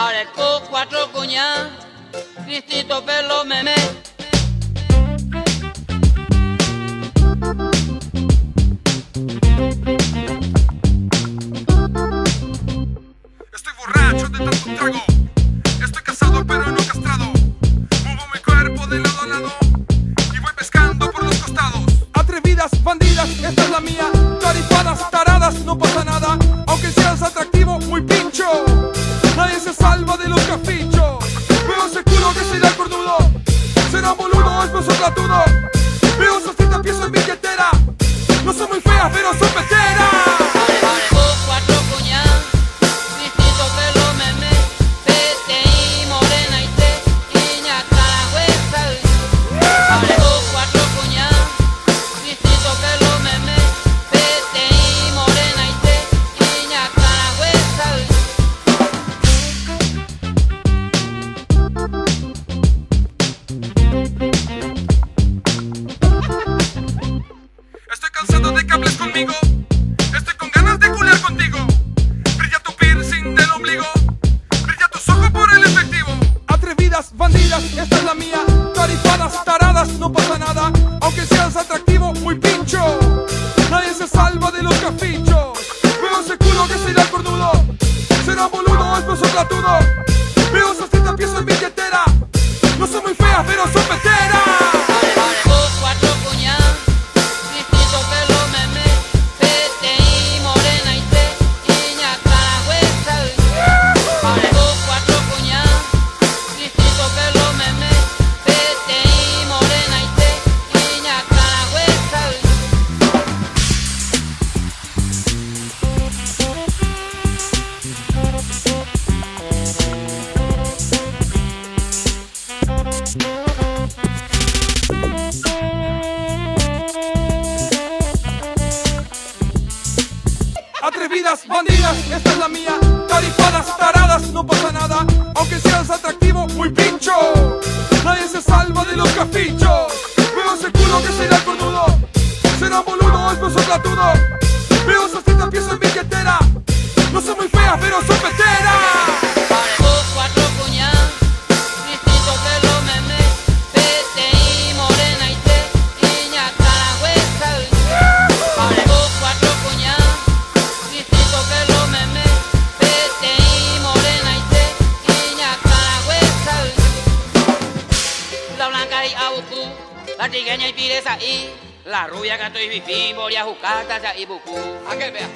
Areco, cuatro cuñas, Cristito pelo meme. Estoy borracho de tanto trago. Estoy casado pero no castrado. Muevo mi cuerpo de lado a lado y voy pescando por los costados. Atrevidas, bandidas, esta es la mía. Tarifadas, taradas, no pasa nada. Aunque seas atractivo, muy pincho. Nadie se salva de los cafichos. Veo ese culo que será cornudo. Será boludo, es peso platudo. Veo esas 30 piezas en billetera. No son muy feas, pero son peteras. Areco, cuatro cuñas, Cristito pelo meme. PTI, morena y te, niña caragüesa. Areco, cuatro cuñas, Cristito pelo meme. PTI, morena y te, niña caragüesa. Estoy cansado de que hables conmigo. Estoy con ganas de culiar contigo. Brilla tu piercing del ombligo. Brilla tus ojos por el efectivo. Atrevidas, bandidas, esta es la mía. Tarifadas, taradas, no pasa nada. Aunque seas atractivo, muy pincho. Nadie se salva de los cafichos. Veo ese culo que será cornudo. Será boludo, es peso platudo. Veo esas 30 piezas en billetera. No son muy feas, pero son peteras. Areco, cuatro cuñas, Cristito pelo meme. PTI, morena y te, niña caragüesa. Areco, cuatro cuñas, Cristito pelo meme. PTI, morena y te, niña caragüesa. Atrevidas, bandidas, esta es la mía. Tarifadas, taradas, no pasa nada. Aunque seas atractivo, muy pincho. Nadie se salva de los cafichos. Veo ese culo que será cornudo. Será boludo, es peso platudo. Veo esas 30 piezas en billetera. No son muy feas, pero son peteras. Areco, cuatro cuñas, Cristito pelo meme. PTI, morena y te, niña caragüesa. Areco, cuatro cuñas, Cristito pelo meme. PTI, morena y te, niña caragüesa. La blanca y abucu, la trigueña y pireza y la rubia que estoy viví, boria jucata y bucu. A que vea.